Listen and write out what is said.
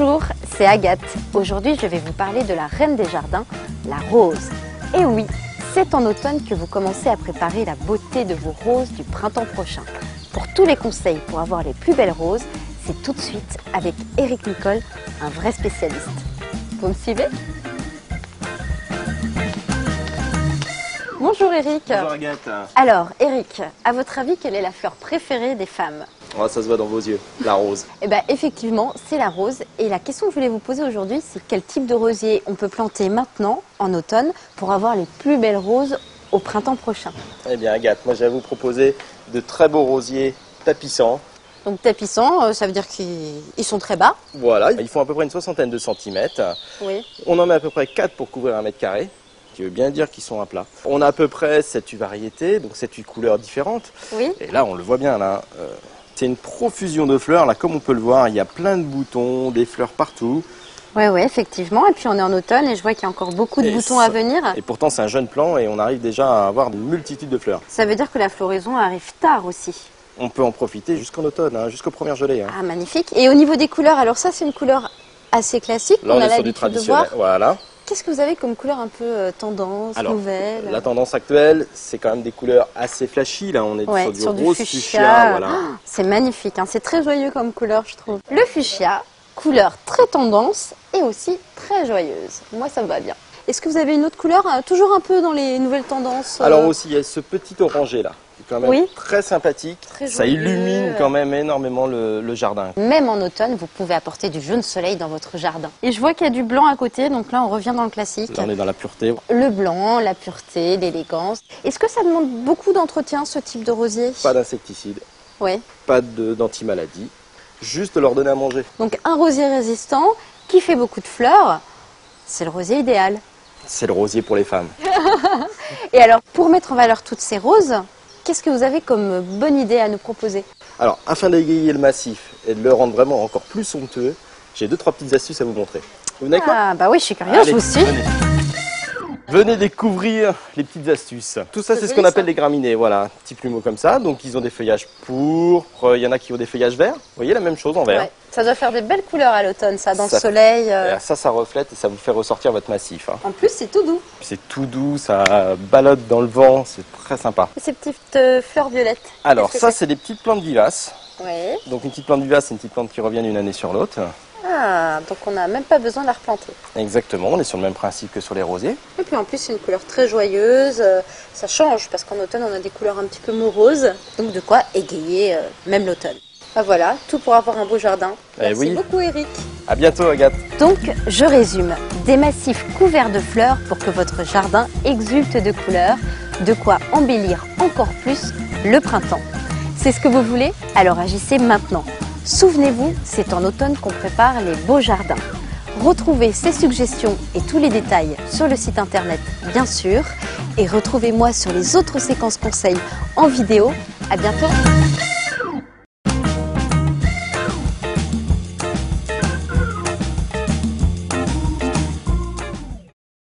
Bonjour, c'est Agathe. Aujourd'hui, je vais vous parler de la reine des jardins, la rose. Et oui, c'est en automne que vous commencez à préparer la beauté de vos roses du printemps prochain. Pour tous les conseils pour avoir les plus belles roses, c'est tout de suite avec Eric Nicole, un vrai spécialiste. Vous me suivez? Bonjour Eric. Bonjour Agathe. Alors Eric, à votre avis, quelle est la fleur préférée des femmes? Oh, ça se voit dans vos yeux, la rose. Eh bien effectivement, c'est la rose. Et la question que je voulais vous poser aujourd'hui, c'est quel type de rosier on peut planter maintenant, en automne, pour avoir les plus belles roses au printemps prochain? Eh bien Agathe, moi je vais vous proposer de très beaux rosiers tapissants. Donc tapissants, ça veut dire qu'ils sont très bas. Voilà, ils font à peu près une soixantaine de centimètres. Oui. On en met à peu près 4 pour couvrir 1 mètre carré. Qui veut bien dire qu'ils sont à plat. On a à peu près 7-8 variétés, donc 7-8 couleurs différentes. Oui. Et là, on le voit bien là. C'est une profusion de fleurs. Là, comme on peut le voir, il y a plein de boutons, des fleurs partout. Oui, effectivement. Et puis on est en automne et je vois qu'il y a encore beaucoup de boutons à venir. Et pourtant, c'est un jeune plant et on arrive déjà à avoir une multitude de fleurs. Ça veut dire que la floraison arrive tard aussi. On peut en profiter jusqu'en automne, jusqu'aux premières gelées. Ah, magnifique. Et au niveau des couleurs, alors ça, c'est une couleur assez classique. Là, on a est sur du l'habitude de traditionnel. voir. Voilà. Qu'est-ce que vous avez comme couleur un peu tendance, Alors, nouvelle? la tendance actuelle, c'est quand même des couleurs assez flashy. Là, on est Ouais, sur du rose fuchsia. fuchsia. Voilà. Oh, c'est magnifique, hein. C'est très joyeux comme couleur, je trouve. Le fuchsia, couleur très tendance et aussi très joyeuse. Moi, ça me va bien. Est-ce que vous avez une autre couleur, toujours un peu dans les nouvelles tendances? Alors aussi, il y a ce petit orangé là, qui est quand même Oui. très sympathique. Très Ça joyeux. illumine quand même énormément le jardin. Même en automne, vous pouvez apporter du jaune soleil dans votre jardin. Et je vois qu'il y a du blanc à côté, donc là, on revient dans le classique. Là, on est dans la pureté. Le blanc, la pureté, l'élégance. Est-ce que ça demande beaucoup d'entretien, ce type de rosier? Pas d'insecticides, Oui. pas d'antimaladie. Juste leur donner à manger. Donc un rosier résistant qui fait beaucoup de fleurs, c'est le rosier idéal. C'est le rosier pour les femmes. Et alors, pour mettre en valeur toutes ces roses, qu'est-ce que vous avez comme bonne idée à nous proposer? Alors, afin d'égayer le massif et de le rendre vraiment encore plus somptueux, j'ai 2-3 petites astuces à vous montrer. Vous venez avec moi? Ah, bah oui, je suis curieuse, Allez, je vous suis. Venez découvrir les petites astuces. Tout ça, c'est ce qu'on appelle les graminées. Voilà, petits plumeaux comme ça. Donc, ils ont des feuillages pourpres. Il y en a qui ont des feuillages verts. Vous voyez la même chose en vert. Ouais. Ça doit faire des belles couleurs à l'automne, ça, dans Ça- le soleil. Et ça reflète et ça vous fait ressortir votre massif. En plus, c'est tout doux. C'est tout doux, ça ballotte dans le vent, c'est très sympa. Et ces petites fleurs violettes. Alors, Qu'est-ce que ça, c'est des petites plantes vivaces. Oui. Donc, une petite plante vivace, c'est une petite plante qui revient d'une année sur l'autre. Ah, donc on n'a même pas besoin de la replanter. Exactement, on est sur le même principe que sur les rosiers. Et puis en plus, c'est une couleur très joyeuse. Ça change parce qu'en automne, on a des couleurs un petit peu moroses. Donc de quoi égayer même l'automne. Ah, voilà, tout pour avoir un beau jardin. Merci oui. beaucoup, Eric. À bientôt, Agathe. Donc, je résume. Des massifs couverts de fleurs pour que votre jardin exulte de couleurs. De quoi embellir encore plus le printemps. C'est ce que vous voulez? Alors agissez maintenant. Souvenez-vous, c'est en automne qu'on prépare les beaux jardins. Retrouvez ces suggestions et tous les détails sur le site internet, bien sûr. Et retrouvez-moi sur les autres séquences conseils en vidéo. À bientôt!